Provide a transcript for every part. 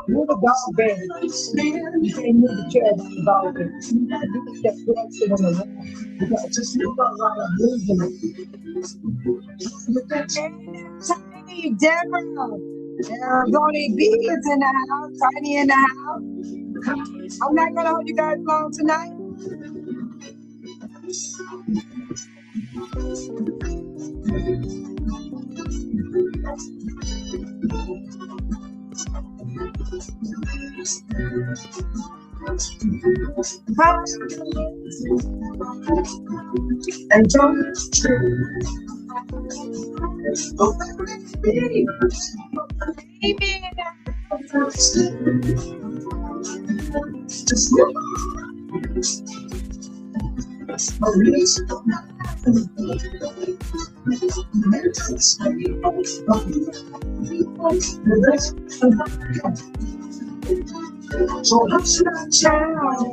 Move the dog bed. You can't move the chair down the dog bed. You gotta do that flexion on the wall. You gotta just move up while I'm moving it. Tiny, Deborah. Bonnie B is in the house. Tiny in the house. I'm not gonna hold you guys long tonight. And don't so hush that child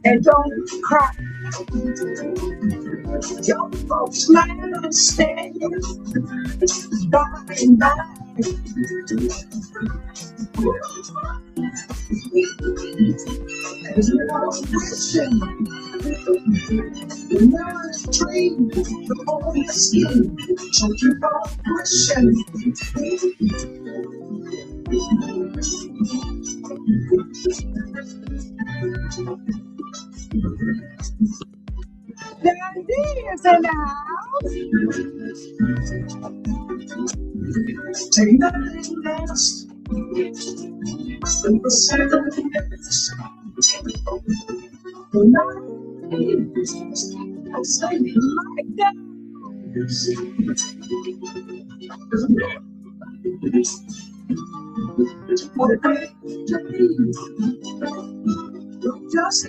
and don't cry. Your folks might understand by and by. And you're wishing the nervous dream, the holy skin, so keep on wishing. Daddy is in the house. Take nothing else. Sleep a 7 minutes. The night is like that. What a great dream. Just a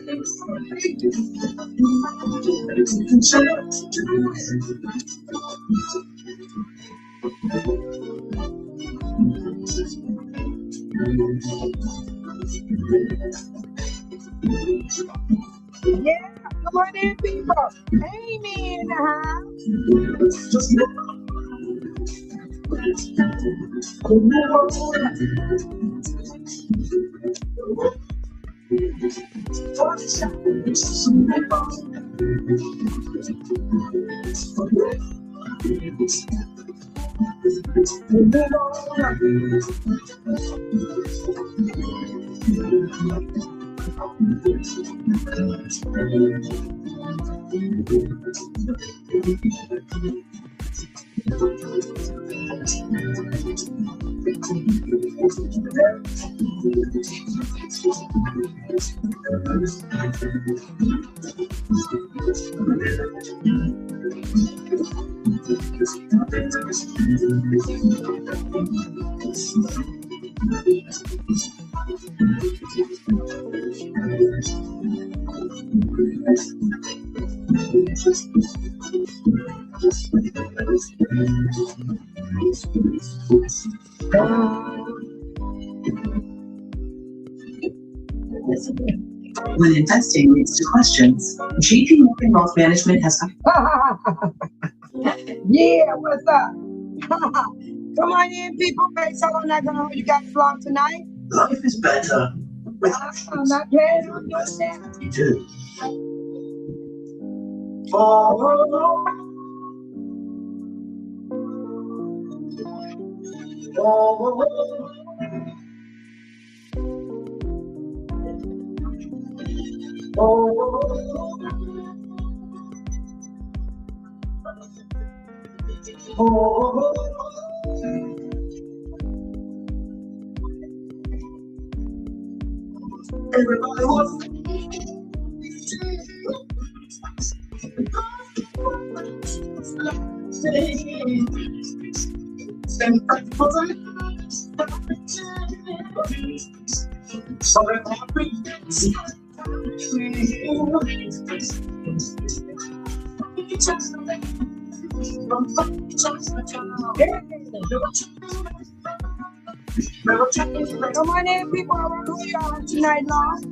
yeah, come on in, people. Amy in the house. Just When investing leads to questions, JP Morgan Wealth Management has. Yeah, what's up? Come on in, people. So I'm not gonna hold you guys long tonight. Life is better. I'm not playing on your set. You do. Everybody wants Come on in, people. I want to hear y'all tonight, Lord.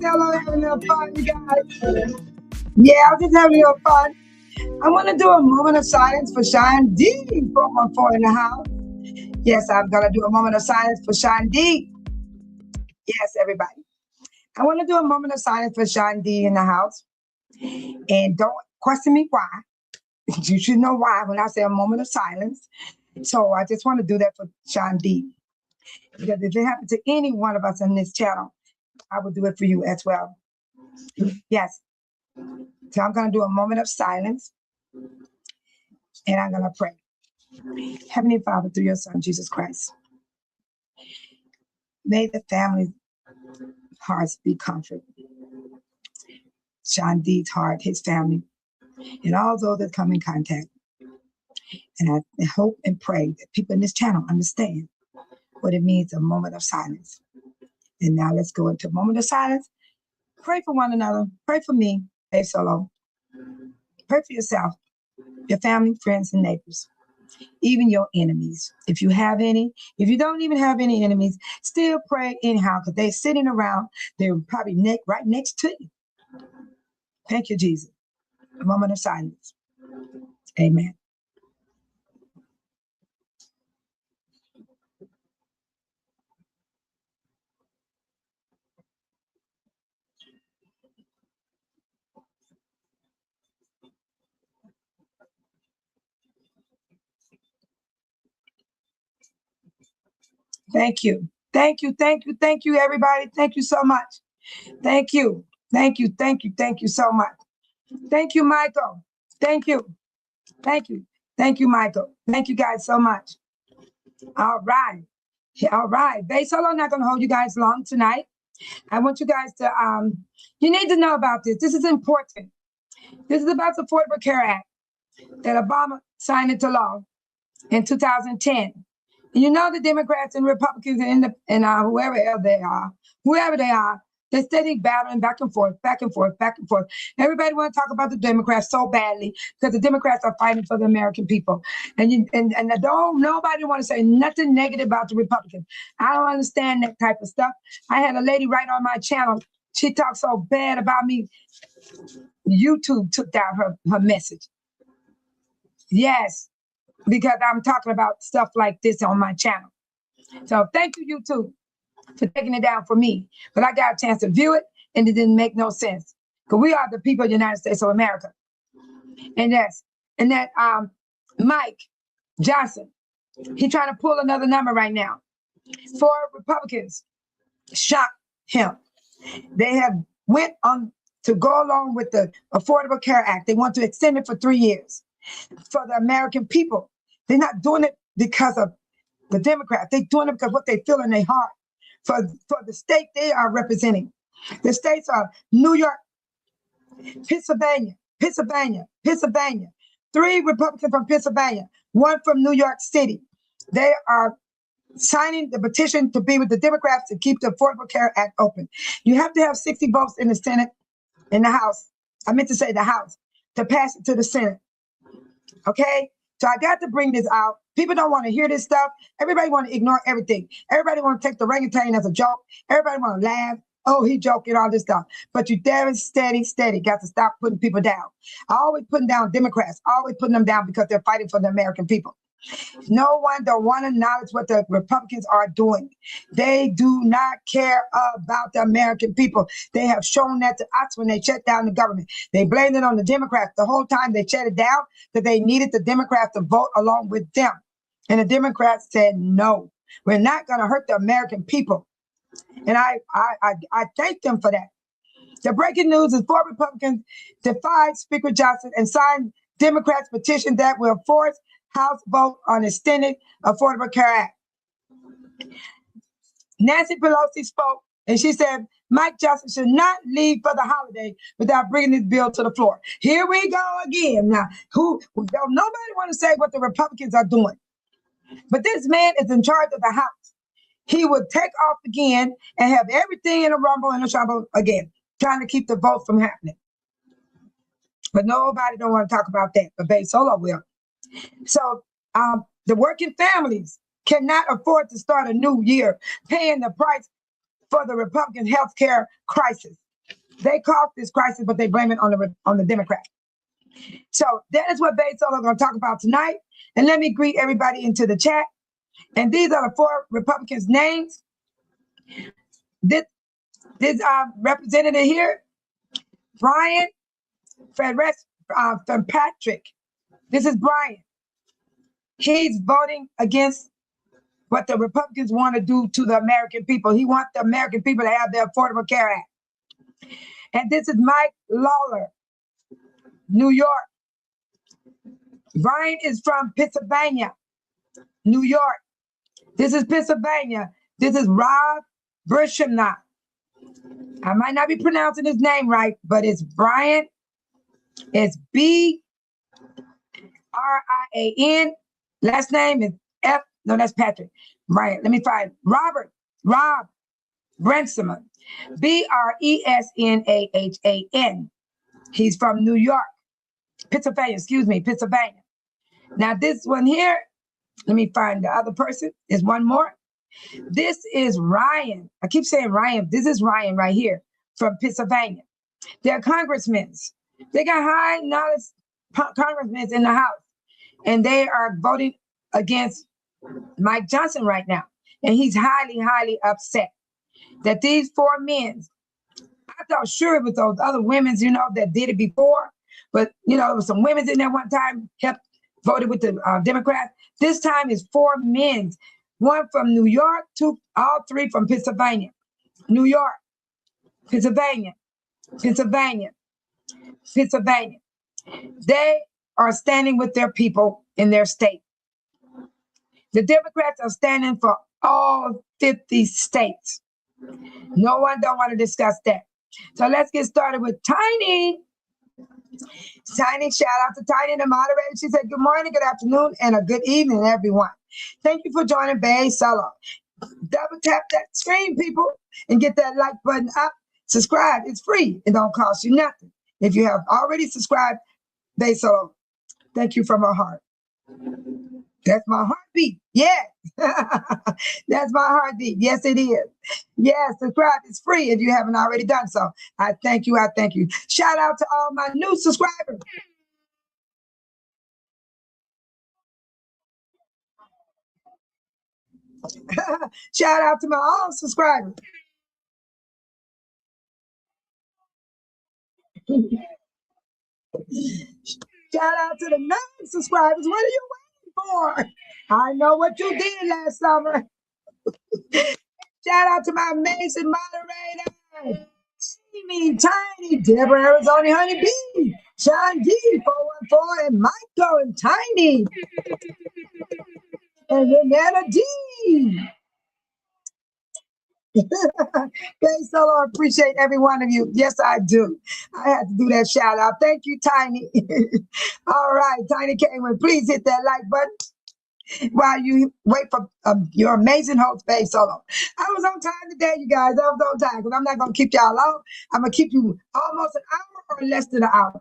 Hello, having a little fun, you guys. Yeah, I'm just having a little fun. I want to do a moment of silence for Sean D. 414 in the house. Yes, I'm going to do a moment of silence for Sean D. Yes, everybody. I want to do a moment of silence for Sean D in the house. And don't question me why. You should know why when I say a moment of silence. So I just want to do that for Sean D. Because if it happened to any one of us on this channel, I will do it for you as well. Yes. So I'm going to do a moment of silence. And I'm going to pray. Heavenly Father, through your Son, Jesus Christ, may the family hearts be comforted. Sean D's heart, his family, and all those that come in contact. And I hope and pray that people in this channel understand what it means, a moment of silence. And now let's go into a moment of silence. Pray for one another. Pray for me, Dave Solo. Pray for yourself, your family, friends, and neighbors, even your enemies. If you have any, if you don't even have any enemies, still pray anyhow, because they're sitting around, they're probably right next to you. Thank you, Jesus. A moment of silence. Amen. Thank you. Thank you. Thank you. Thank you, everybody. Thank you so much. Thank you. Thank you. Thank you. Thank you so much. Thank you, Michael. Thank you. Thank you. Thank you, Michael. Thank you guys so much. All right. All right. Base Solo, I'm not going to hold you guys long tonight. I want you guys to, you need to know about this. This is important. This is about the Affordable Care Act that Obama signed into law in 2010. And you know the Democrats and Republicans and whoever they are, they're steady battling back and forth, back and forth, back and forth. Everybody want to talk about the Democrats so badly because the Democrats are fighting for the American people. And nobody want to say nothing negative about the Republicans. I don't understand that type of stuff. I had a lady right on my channel. She talked so bad about me. YouTube took down her message. Yes, because I'm talking about stuff like this on my channel. So thank you, YouTube, for taking it down for me. But I got a chance to view it, and it didn't make no sense. Because we are the people of the United States of America. And that Mike Johnson, He's trying to pull another number right now. 4 Republicans shocked him. They have went on to go along with the Affordable Care Act. They want to extend it for 3 years for the American people. They're not doing it because of the Democrats. They're doing it because what they feel in their heart for the state they are representing. The states are New York, Pennsylvania, 3 Republicans from Pennsylvania, 1 from New York City. They are signing the petition to be with the Democrats to keep the Affordable Care Act open. You have to have 60 votes in the Senate, in the House. I meant to say the House, to pass it to the Senate. Okay? So I got to bring this out. People don't want to hear this stuff. Everybody want to ignore everything. Everybody want to take the orangutan as a joke. Everybody want to laugh. Oh, he joking, all this stuff. But you damn steady. Got to stop putting people down. I always putting down Democrats. Always putting them down because they're fighting for the American people. No one don't want to acknowledge what the Republicans are doing. They do not care about the American people. They have shown that to us when they shut down the government. They blamed it on the Democrats. The whole time they shut it down, that they needed the Democrats to vote along with them. And the Democrats said, no, we're not going to hurt the American people. And I thank them for that. The breaking news is 4 Republicans defied Speaker Johnson and signed Democrats' petition that will force House vote on extended Affordable Care Act. Nancy Pelosi spoke and she said, Mike Johnson should not leave for the holiday without bringing this bill to the floor. Here we go again. Now, nobody want to say what the Republicans are doing, but this man is in charge of the House. He would take off again and have everything in a rumble and a shamble again, trying to keep the vote from happening. But nobody don't want to talk about that, but Bay Solo will. So the working families cannot afford to start a new year paying the price for the Republican health care crisis. They caused this crisis, but they blame it on the Democrats. So that is what Bay Solo is going to talk about tonight. And let me greet everybody into the chat. And these are the 4 Republicans' names. This representative here, Brian Fitzpatrick. This is Brian. He's voting against what the Republicans want to do to the American people. He wants the American people to have the Affordable Care Act. And this is Mike LAWLER, New York. Brian is from Pennsylvania, New York. This is Pennsylvania. This is Rob Brishimnot. I might not be pronouncing his name right, but it's Brian. It's B-R-I-A-N. Last name is F. No, that's Patrick. Right. Let me find Rob Brensaman. B-R-E-S-N-A-H-A-N. He's from New York. Pennsylvania. Now this one here, let me find the other person. There's one more. This is Ryan. I keep saying Ryan. This is Ryan right here from Pennsylvania. They're congressmen. They got high knowledge congressmen in the House. And they are voting against Mike Johnson right now. And he's highly upset that these 4 men, I thought sure it was those other women, that did it before. But, there was some women in there one time, voted with the Democrats. This time is 4 men, 1 from New York, all 3 from Pennsylvania. New York, Pennsylvania. They are standing with their people in their state. The Democrats are standing for all 50 states. No one don't want to discuss that. So let's get started with Tiny. Tiny, shout out to Tiny, the moderator. She said, good morning, good afternoon, and a good evening, everyone. Thank you for joining Bay Solo. Double tap that screen, people, and get that like button up. Subscribe. It's free. It don't cost you nothing. If you have already subscribed, Bay Solo, thank you from my heart. That's my heartbeat. Yes. That's my heartbeat. Yes, it is. Yes, subscribe. It's free if you haven't already done so. I thank you. Shout out to all my new subscribers. Shout out to my old subscribers. Shout out to the non-subscribers. What are you waiting more. I know what you did last summer. Shout out to my amazing moderator. Amy, Tiny, Deborah, Arizona, Honey Bee, Sean D, 414, and Michael and Tiny. And Renetta D. Okay, so I appreciate every one of you. Yes, I do. I had to do that shout out. Thank you, Tiny. All right, Tiny came in. Please hit that like button while you wait for your amazing host, Faye Solo. I was on time today, you guys. I was on time because I'm not going to keep y'all long. I'm going to keep you almost an hour or less than an hour.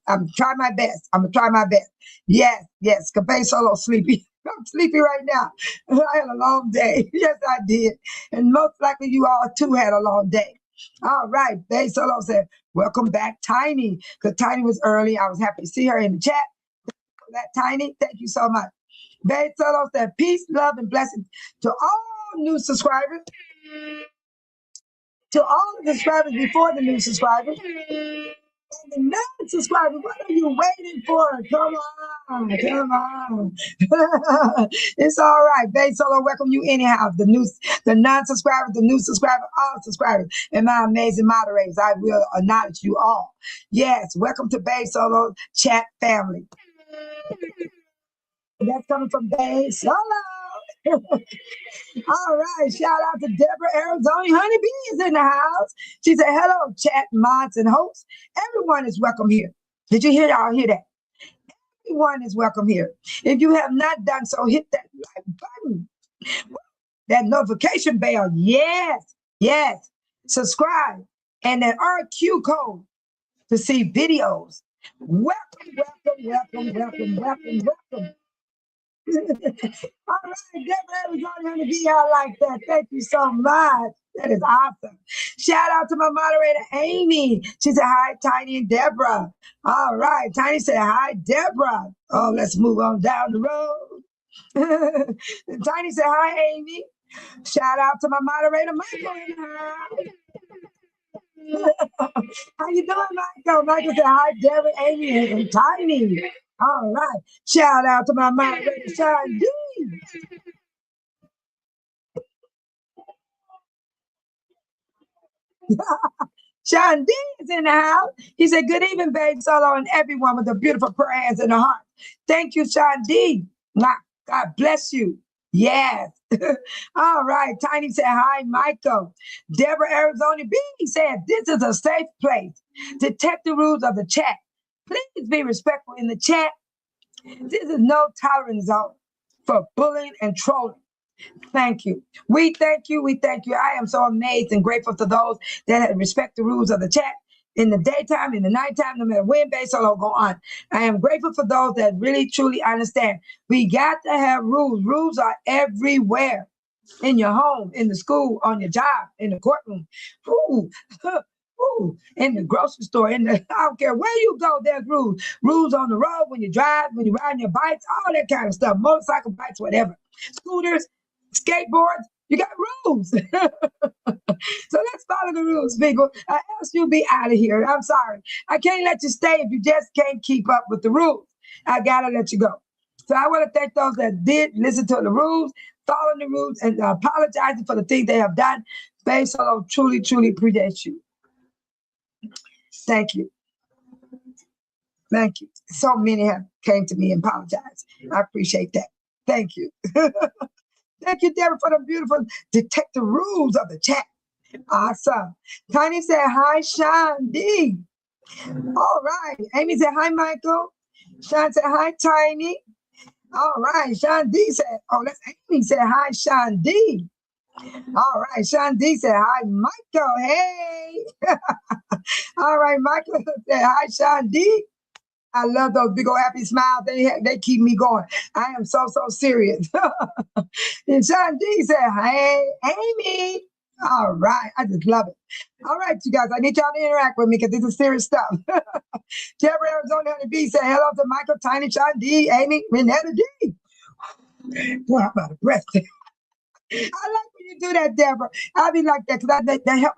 I'm trying my best. I'm going to try my best. Yes, because Faye Solo sleepy. I'm sleepy right now. I had a long day. Yes, I did. And most likely you all too had a long day. All right. Faye Solo said, welcome back, Tiny. Because Tiny was early. I was happy to see her in the chat. That Tiny, thank you so much. Faye Solo said, peace, love, and blessings to all new subscribers. To all the subscribers before the new subscribers. And the non-subscribers, what are you waiting for? Come on, come on. It's all right. Faye Solo welcome you anyhow. The non-subscribers, the new subscribers, all subscribers, and my amazing moderators. I will acknowledge you all. Yes, welcome to Faye Solo chat family. That's coming from Faye Solo. All right, shout out to Deborah, Arizona. Honey Bee is in the house. She said, hello, chat mods and hosts. Everyone is welcome here. Did you hear y'all hear that? Everyone is welcome here. If you have not done so, hit that like button, that notification bell. Yes. Subscribe, and that RQ code to see videos. Welcome. All right, Deborah, Arizona, going to be out like that. Thank you so much. That is awesome. Shout out to my moderator, Amy. She said, hi, Tiny and Deborah. All right, Tiny said, hi, Deborah. Oh, let's move on down the road. Tiny said, hi, Amy. Shout out to my moderator, Michael. How you doing, Michael? Michael said, hi, Deborah, Amy, and Tiny. All right. Shout out to my moderator, Sean D. Sean D is in the house. He said, good evening, babe Solo, and everyone with the beautiful prayer hands in the heart. Thank you, Sean D. God bless you. Yes. All right. Tiny said, hi, Michael. Deborah, Arizona B said, this is a safe place. Detect the rules of the chat. Please be respectful in the chat. This is no tolerance zone for bullying and trolling. Thank you. We thank you. I am so amazed and grateful to those that respect the rules of the chat in the daytime, in the nighttime, no matter when Faye Solo go on. I am grateful for those that really, truly understand. We got to have rules. Rules are everywhere. In your home, in the school, on your job, in the courtroom. Ooh. In the grocery store, I don't care where you go, there's rules. Rules on the road, when you drive, when you're riding your bikes, all that kind of stuff. Motorcycle, bikes, whatever. Scooters, skateboards, you got rules. So let's follow the rules, people. Else you'll be out of here. I'm sorry. I can't let you stay if you just can't keep up with the rules. I gotta let you go. So I want to thank those that did listen to the rules, following the rules, and apologizing for the things they have done. Faye Solo truly, truly appreciate you. Thank you. Thank you. So many have came to me and apologized. I appreciate that. Thank you. Thank you, Deborah, for the beautiful detect the rules of the chat. Awesome. Tiny said, hi, Sean D. All right. Amy said, hi, Michael. Sean said, hi, Tiny. All right. Sean D said, oh, that's Amy said, hi, Sean D. All right. Sean D said, hi, Michael. Hey. All right. Michael said, hi, Sean D. I love those big old happy smiles. They keep me going. I am so serious. And Sean D said, hey, Amy. All right. I just love it. All right, you guys. I need y'all to interact with me because this is serious stuff. Deborah, Arizona, Honey B said, hello to Michael, Tiny, Sean D, Amy, Renetta D. Boy, I'm out of breath. I like when you do that, Deborah. I be like that because that help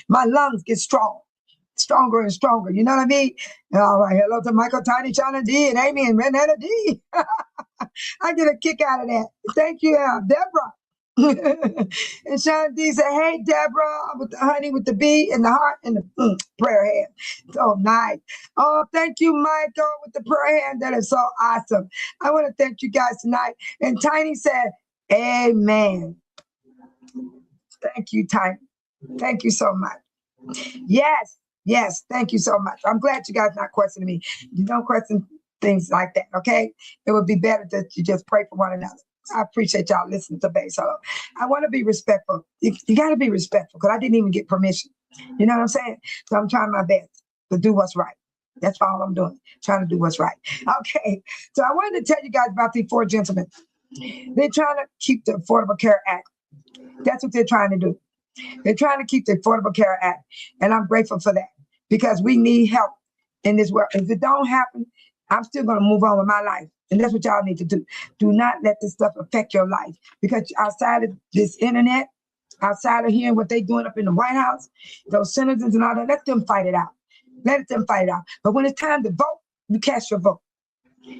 my lungs get strong. stronger and stronger. You know what I mean? All right. Hello to Michael, Tiny, Shauna D, and Amy, and Renata D. I get a kick out of that. Thank you, Deborah. And Sean D said, hey, Deborah, with the honey, with the B, and the heart, and the prayer hand. So nice. Oh, thank you, Michael, with the prayer hand. That is so awesome. I want to thank you guys tonight. And Tiny said, amen. Thank you, Tiny. Thank you so much. Yes, yes, thank you so much. I'm glad you guys not questioning me. You don't question things like that, okay? It would be better that you just pray for one another. I appreciate y'all listening to Bass Solo. I want to be respectful. You got to be respectful because I didn't even get permission. You know what I'm saying? So I'm trying my best to do what's right. That's all I'm doing, trying to do what's right. Okay, so I wanted to tell you guys about these 4 gentlemen. They're trying to keep the Affordable Care Act. That's what they're trying to do. They're trying to keep the Affordable Care Act, and I'm grateful for that because we need help in this world. If it don't happen, I'm still going to move on with my life, and that's what y'all need to do. Do not let this stuff affect your life because outside of this internet, outside of hearing what they're doing up in the White House, those senators and all that, let them fight it out. Let them fight it out. But when it's time to vote, you cast your vote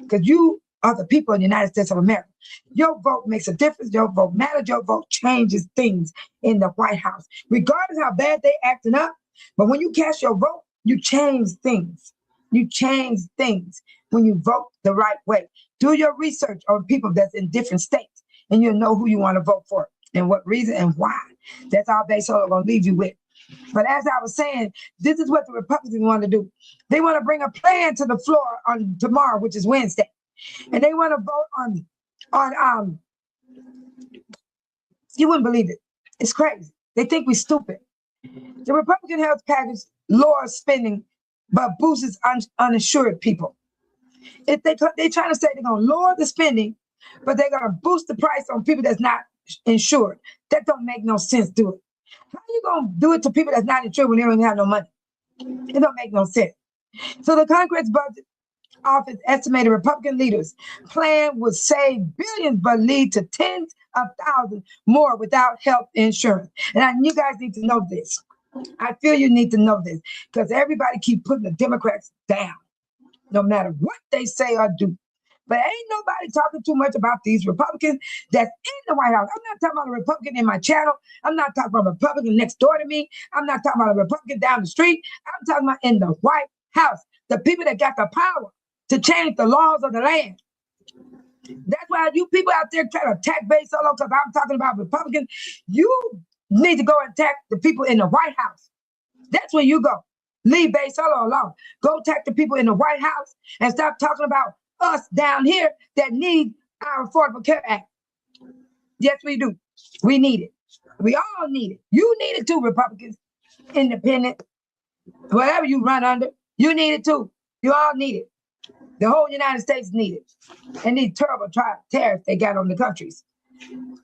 because you are the people in the United States of America. Your vote makes a difference. Your vote matters. Your vote changes things in the White House, regardless how bad they acting up. But when you cast your vote, you change things. You change things when you vote the right way. Do your research on people that's in different states, and you'll know who you want to vote for and what reason and why. That's all Bass Solo gonna leave you with. But as I was saying, this is what the Republicans want to do. They want to bring a plan to the floor on tomorrow, which is Wednesday. And they want to vote on you wouldn't believe it. It's crazy. They think we're stupid. The Republican health package lowers spending, but boosts uninsured people. If they're trying to say they're going to lower the spending, but they're going to boost the price on people that's not insured. That don't make no sense, do it. How are you going to do it to people that's not insured when they don't have no money? It don't make no sense. So the Congress budget office estimated Republican leaders' plan would save billions but lead to tens of thousands more without health insurance. And you guys need to know this. I feel you need to know this because everybody keep putting the Democrats down, no matter what they say or do. But ain't nobody talking too much about these Republicans that's in the White House. I'm not talking about a Republican in my channel. I'm not talking about a Republican next door to me. I'm not talking about a Republican down the street. I'm talking about in the White House, the people that got the power to change the laws of the land. That's why you people out there trying to attack Bass Solo because I'm talking about Republicans. You need to go attack the people in the White House. That's where you go. Leave Bass Solo alone. Go attack the people in the White House and stop talking about us down here that need our Affordable Care Act. Yes, we do. We need it. We all need it. You need it too, Republicans, independent, whatever you run under, you need it too. You all need it. The whole United States need it. And these terrible tariffs they got on the countries.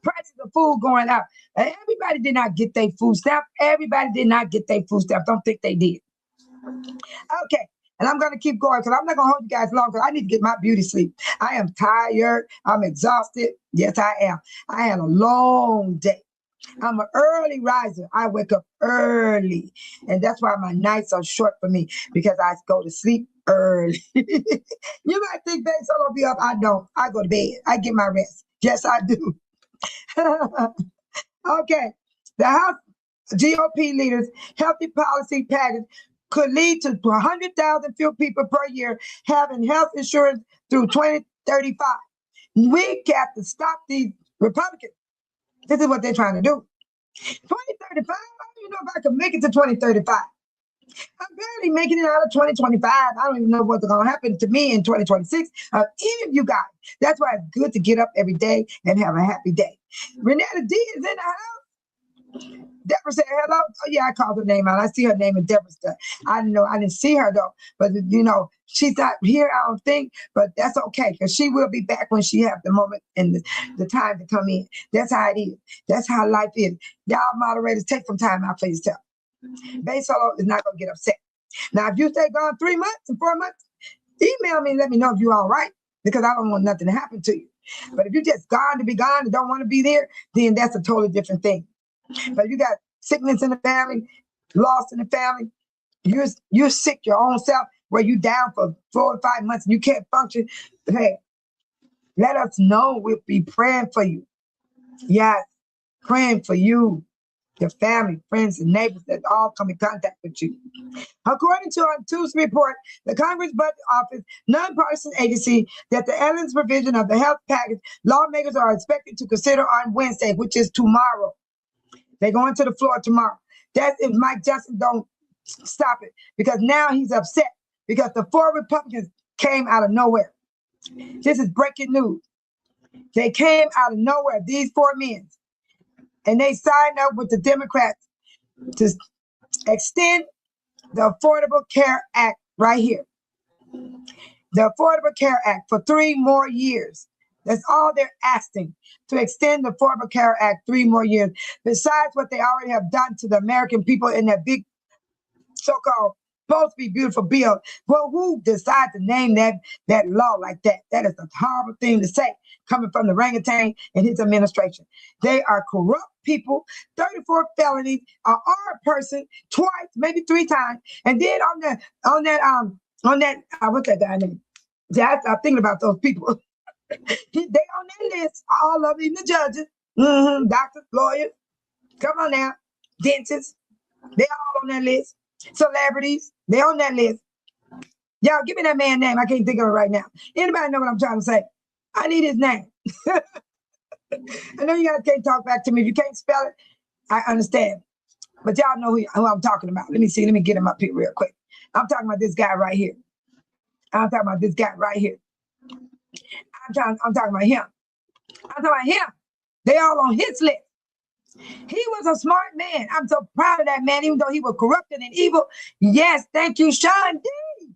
Prices of food going up. Everybody did not get their food stamp. Everybody did not get their food stamp. Don't think they did. Okay. And I'm going to keep going because I'm not going to hold you guys long because I need to get my beauty sleep. I am tired. I'm exhausted. Yes, I am. I had a long day. I'm an early riser. I wake up early. And that's why my nights are short for me because I go to sleep early. You might think Bass Solo will be up. I don't. I go to bed. I get my rest. Yes, I do. Okay. The House GOP leaders' healthy policy package could lead to 100,000 fewer people per year having health insurance through 2035. We got to stop these Republicans. This is what they're trying to do. 2035, I don't even know if I can make it to 2035. I'm barely making it out of 2025. I don't even know what's going to happen to me in 2026. Any of you guys. That's why it's good to get up every day and have a happy day. Renata D is in the house. Deborah said hello. Oh yeah, I called her name out. I see her name in Deborah's stuff. I didn't see her though. But she's not here, I don't think. But that's okay, because she will be back when she has the moment and the time to come in. That's how it is. That's how life is. Y'all moderators, take some time out for yourself. Bass Solo is not gonna get upset. Now, if you stay gone 3 months and 4 months, email me and let me know if you're all right, because I don't want nothing to happen to you. But if you just gone to be gone and don't want to be there, then that's a totally different thing. But if you got sickness in the family, loss in the family, You're sick your own self, where you down for 4 or 5 months and you can't function. Hey, let us know. We'll be praying for you. Yes, praying for you, your family, friends, and neighbors that all come in contact with you. According to a Tuesday report, the Congress Budget Office, nonpartisan agency, that the Ellen's provision of the health package lawmakers are expected to consider on Wednesday, which is tomorrow. They're going to the floor tomorrow. That's if Mike Johnson don't stop it, because now he's upset because the 4 Republicans came out of nowhere. This is breaking news. They came out of nowhere, these 4 men, and they signed up with the Democrats to extend the Affordable Care Act right here. The Affordable Care Act for 3 more years. That's all they're asking, to extend the Affordable Care Act 3 more years, besides what they already have done to the American people in that big so-called supposed to be beautiful bill. Well, who decided to name that law like that? That is a horrible thing to say, coming from the orangutan and his administration. They are corrupt people, 34 felonies, a person twice, maybe 3 times, and then on that what's that guy name? I'm thinking about those people. They on that list, all of them, even the judges, doctors, lawyers, come on now, dentists, they all on that list. Celebrities, they on that list. Y'all give me that man's name. I can't think of it right now. Anybody know what I'm trying to say? I need his name. I know you guys can't talk back to me. If you can't spell it, I understand. But y'all know who I'm talking about. Let me see. Let me get him up here real quick. I'm talking about this guy right here. I'm talking about this guy right here. I'm talking about him. I'm talking about him. They all on his list. He was a smart man. I'm so proud of that man, even though he was corrupted and evil. Yes, thank you, Sean D.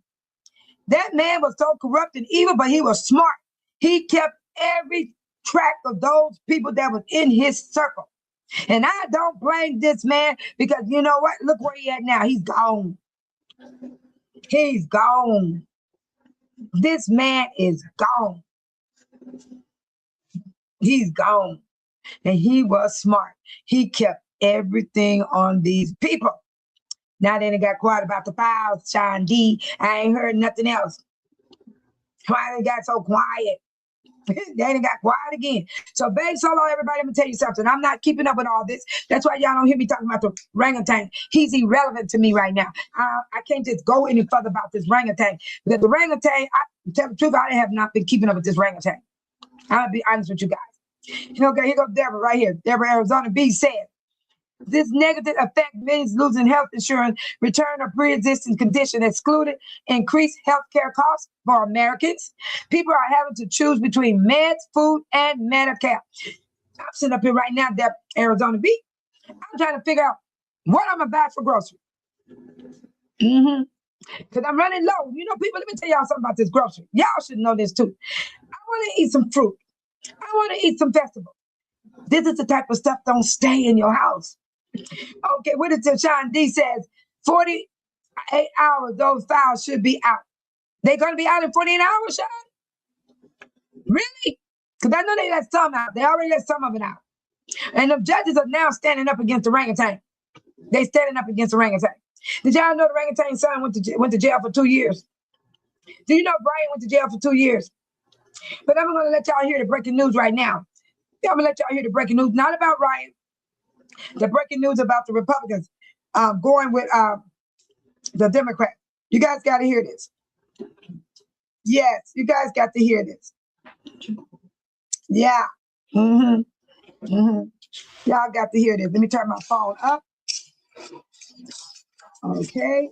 That man was so corrupt and evil, but he was smart. He kept every track of those people that was in his circle. And I don't blame this man, because you know what? Look where he at now. He's gone. He's gone. This man is gone. He's gone. And he was smart. He kept everything on these people. Now they done got quiet about the files, Sean D. I ain't heard nothing else. Why they got so quiet? They ain't got quiet again. So, babe, so long, everybody. I'm gonna tell you something. I'm not keeping up with all this. That's why y'all don't hear me talking about the orangutan. He's irrelevant to me right now. I can't just go any further about this orangutan, because the orangutan, tell the truth, I have not been keeping up with this orangutan. I'll be honest with you guys. Okay, here goes Deborah right here. Deborah, Arizona B said, this negative effect means losing health insurance, return of pre-existing condition excluded, increased health care costs for Americans. People are having to choose between meds, food, and Medicare. I'm sitting up here right now, Deborah, Arizona B. I'm trying to figure out what I'm going to buy for grocery. Because I'm running low. You know, people, let me tell y'all something about this grocery. Y'all should know this too. I want to eat some fruit. I want to eat some vegetables. This is the type of stuff don't stay in your house. Okay, what is it? Sean D says 48 hours, those files should be out. They're going to be out in 48 hours, Sean? Really? Because I know they let some out. They already let some of it out. And the judges are now standing up against the orangutan. They standing up against the orangutan. Did y'all know the orangutan's son went to jail for 2 years? Do you know Brian went to jail for 2 years? But I'm going to let y'all hear the breaking news right now. I'm going to let y'all hear the breaking news, not about Ryan. The breaking news about the Republicans going with the Democrats. You guys got to hear this. Yes, you guys got to hear this. Yeah. Y'all got to hear this. Let me turn my phone up. Okay.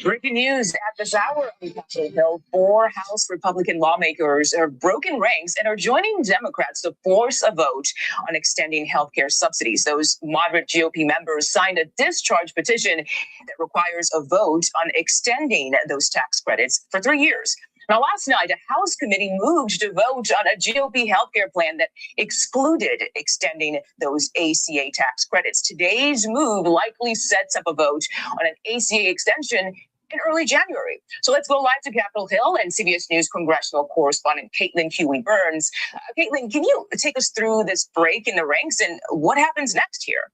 Breaking news at this hour on Capitol Hill, 4 House Republican lawmakers are broken ranks and are joining Democrats to force a vote on extending health care subsidies. Those moderate GOP members signed a discharge petition that requires a vote on extending those tax credits for 3 years. Now, last night, a House committee moved to vote on a GOP healthcare plan that excluded extending those ACA tax credits. Today's move likely sets up a vote on an ACA extension in early January. So let's go live to Capitol Hill and CBS News congressional correspondent Caitlin Huey Burns. Caitlin, can you take us through this break in the ranks and what happens next here?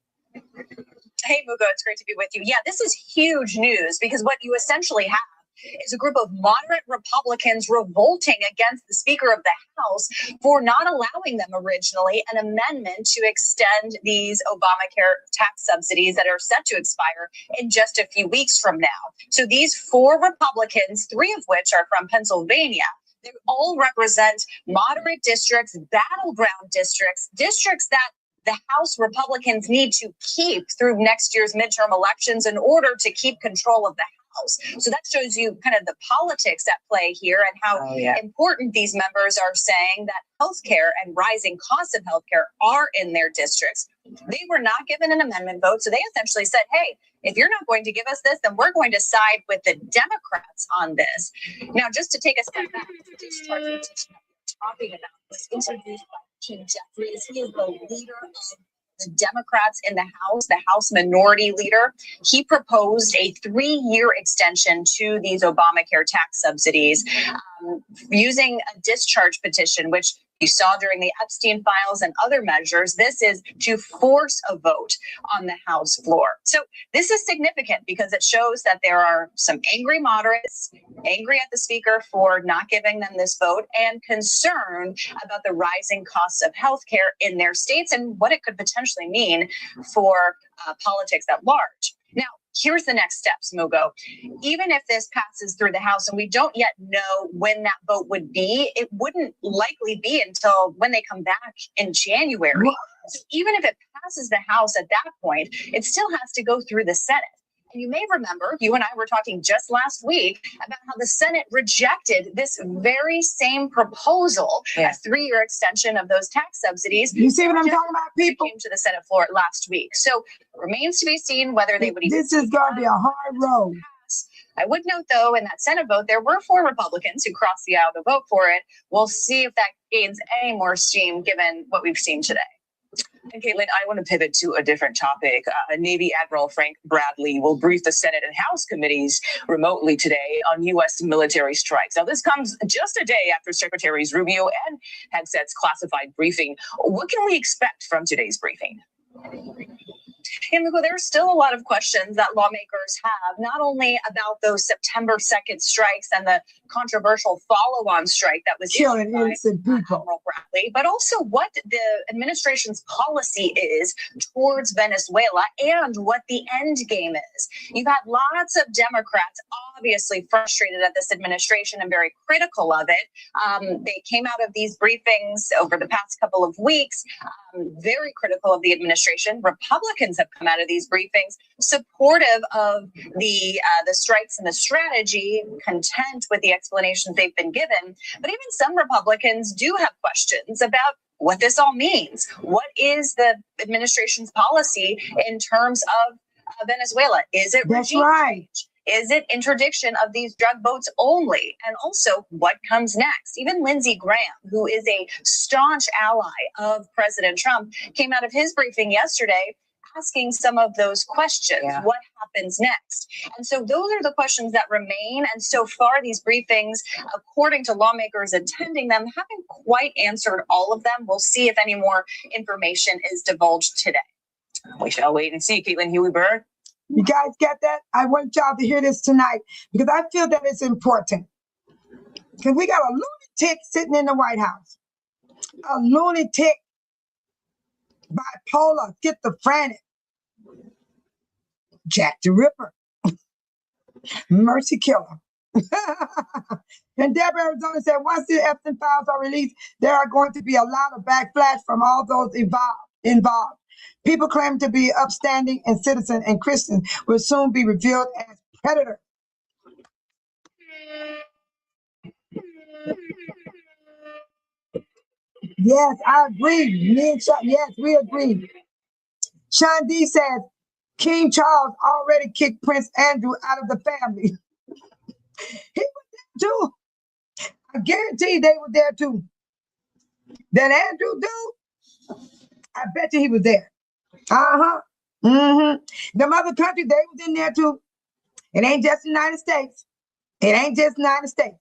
Hey, Mugo, it's great to be with you. Yeah, this is huge news because what you essentially have is a group of moderate Republicans revolting against the Speaker of the House for not allowing them originally an amendment to extend these Obamacare tax subsidies that are set to expire in just a few weeks from now. So these 4 Republicans, 3 of which are from Pennsylvania, they all represent moderate districts, battleground districts, districts that the House Republicans need to keep through next year's midterm elections in order to keep control of the House. So that shows you kind of the politics at play here and how important these members are saying that healthcare and rising costs of healthcare are in their districts. They were not given an amendment vote, so they essentially said, hey, if you're not going to give us this, then we're going to side with the Democrats on this. Now, just to take a step back, the discharge petition that we're talking about was introduced by King Jeffries. He is the leader of the Democrats in the House minority leader. He proposed a 3-year extension to these Obamacare tax subsidies using a discharge petition, which you saw during the Epstein files and other measures. This is to force a vote on the House floor. So this is significant because it shows that there are some angry moderates, angry at the Speaker for not giving them this vote, and concerned about the rising costs of healthcare in their states and what it could potentially mean for politics at large. Now, here's the next steps, Mugo. Even if this passes through the House, and we don't yet know when that vote would be, it wouldn't likely be until when they come back in January. So even if it passes the House at that point, it still has to go through the Senate. And you may remember, you and I were talking just last week about how the Senate rejected this very same proposal, a 3-year extension of those tax subsidies. You see what I'm talking about, people? Came to the Senate floor last week. So remains to be seen whether they would even. This is going to be a hard road. I would note, though, in that Senate vote, there were 4 Republicans who crossed the aisle to vote for it. We'll see if that gains any more steam given what we've seen today. And Caitlin, I want to pivot to a different topic. Navy Admiral Frank Bradley will brief the Senate and House committees remotely today on U.S. military strikes. Now, this comes just a day after Secretaries Rubio and Hegset's classified briefing. What can we expect from today's briefing? And there's still a lot of questions that lawmakers have, not only about those September 2nd strikes and the controversial follow-on strike that was killing innocent people, Admiral Bradley, but also what the administration's policy is towards Venezuela and what the end game is. You've had lots of Democrats obviously frustrated at this administration and very critical of it. They came out of these briefings over the past couple of weeks, very critical of the administration. Republicans have come out of these briefings supportive of the strikes and the strategy, content with the explanations they've been given. But even some Republicans do have questions about what this all means. What is the administration's policy in terms of Venezuela? Is it regime change? Is it interdiction of these drug boats only? And also, what comes next? Even Lindsey Graham, who is a staunch ally of President Trump, came out of his briefing yesterday asking some of those questions. What happens next? And so those are the questions that remain. And so far, these briefings, according to lawmakers attending them, haven't quite answered all of them. We'll see if any more information is divulged today. We shall wait and see. Caitlin Huey-Bird. You guys get that? I want y'all to hear this tonight because I feel that it's important. Because we got a lunatic sitting in the White House. A lunatic, bipolar, schizophrenic. Jack the Ripper. Mercy killer. And Deborah Arizona said, once the Epstein files are released, there are going to be a lot of backlash from all those involved. People claiming to be upstanding and citizen and Christians will soon be revealed as predators. Yes, I agree. Me and Sean, yes, we agree. Sean D says, King Charles already kicked Prince Andrew out of the family. He was there too. I guarantee they were there too. That Andrew dude, I bet you he was there. Them other countries, they was in there too. It ain't just the United States. It ain't just the United States.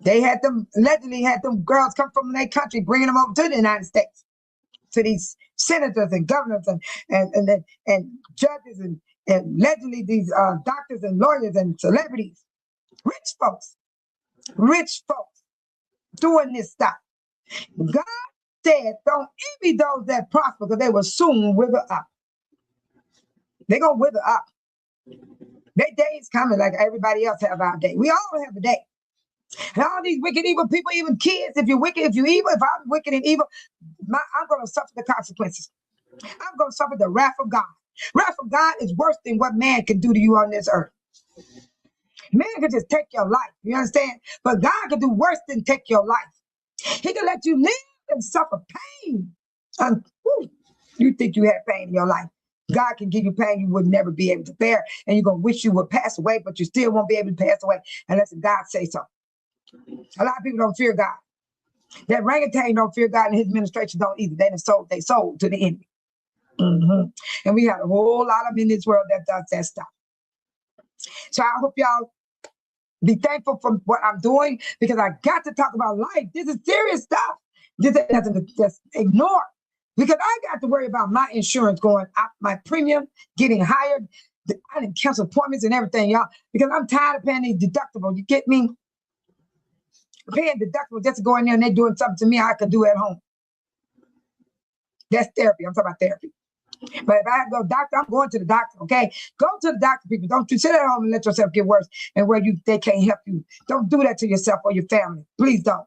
They had them, allegedly had them girls come from their country, bringing them over to the United States. to these senators and governors and judges and allegedly these doctors and lawyers and celebrities, rich folks doing this stuff. God said, don't envy those that prosper because they will soon wither up. They're going to wither up. Their day is coming like everybody else have our day. We all have a day. And all these wicked, evil people, even kids, if you're wicked, if you're evil, if I'm wicked and evil, I'm going to suffer the consequences. I'm going to suffer the wrath of God. Wrath of God is worse than what man can do to you on this earth. Man can just take your life, you understand? But God can do worse than take your life. He can let you live and suffer pain. You think you had pain in your life. God can give you pain you would never be able to bear, and you're going to wish you would pass away, but you still won't be able to pass away unless God says so. A lot of people don't fear God. That orangutan don't fear God, and his administration don't either. They sold to the enemy. And we have a whole lot of them in this world that does that stuff. So I hope y'all be thankful for what I'm doing, because I got to talk about life. This is serious stuff. This is nothing to just ignore, because I got to worry about my insurance going up, my premium getting higher. I didn't cancel appointments and everything, y'all, because I'm tired of paying these deductibles. You get me? Paying deductible just to go in there and they're doing something to me I could do at home. That's therapy. I'm talking about therapy. But if I have to go to the doctor, I'm going to the doctor, okay? Go to the doctor, people. Don't you sit at home and let yourself get worse and where they can't help you. Don't do that to yourself or your family. Please don't.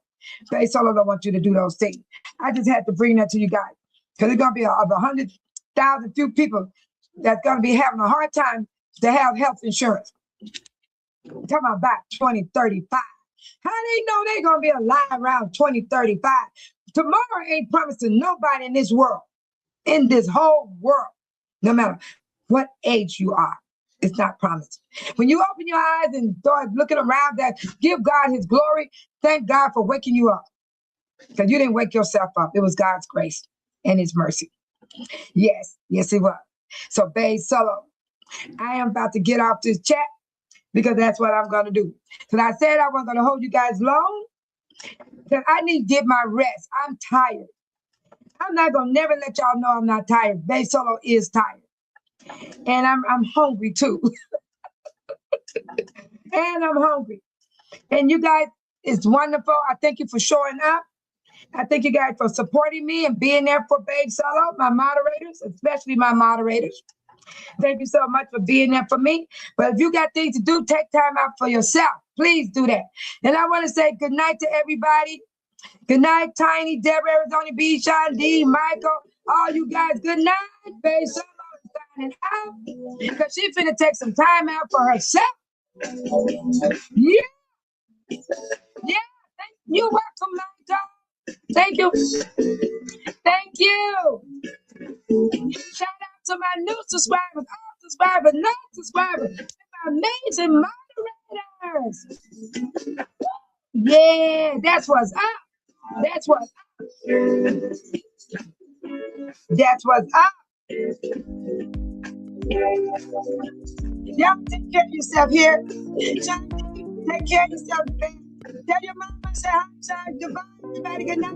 They solo don't want you to do those things. I just had to bring that to you guys, because it's going to be of 100,000 few people that's going to be having a hard time to have health insurance. I'm talking about 2035. How they know they're going to be alive around 2035? Tomorrow ain't promised to nobody in this world, in this whole world, no matter what age you are. It's not promised. When you open your eyes and start looking around, that give God his glory, thank God for waking you up. Because you didn't wake yourself up. It was God's grace and his mercy. Yes, it was. So, Babe Solo, I am about to get off this chat, because that's what I'm going to do. Because I said I wasn't going to hold you guys long, because I need to get my rest. I'm tired. I'm not going to never let y'all know I'm not tired. Babe Solo is tired. And I'm hungry too. And I'm hungry. And you guys, it's wonderful. I thank you for showing up. I thank you guys for supporting me and being there for Babe Solo, my moderators, especially my moderators. Thank you so much for being there for me. But if you got things to do, take time out for yourself. Please do that. And I want to say good night to everybody. Good night, Tiny, Deborah, Arizona, B, Sean, D, Michael, all you guys. Good night, Babe Solo is signing out, because she finna take some time out for herself. Yeah. You're welcome, Michael. Thank you. Thank you. Shout out to my new subscribers, all subscribers, non-subscribers, my amazing moderators. Yeah, that's what's up. That's what's up. That's what's up. Y'all take care of yourself here. Take care of yourself, baby. Tell your mama I say hi, say goodbye, everybody. Good night.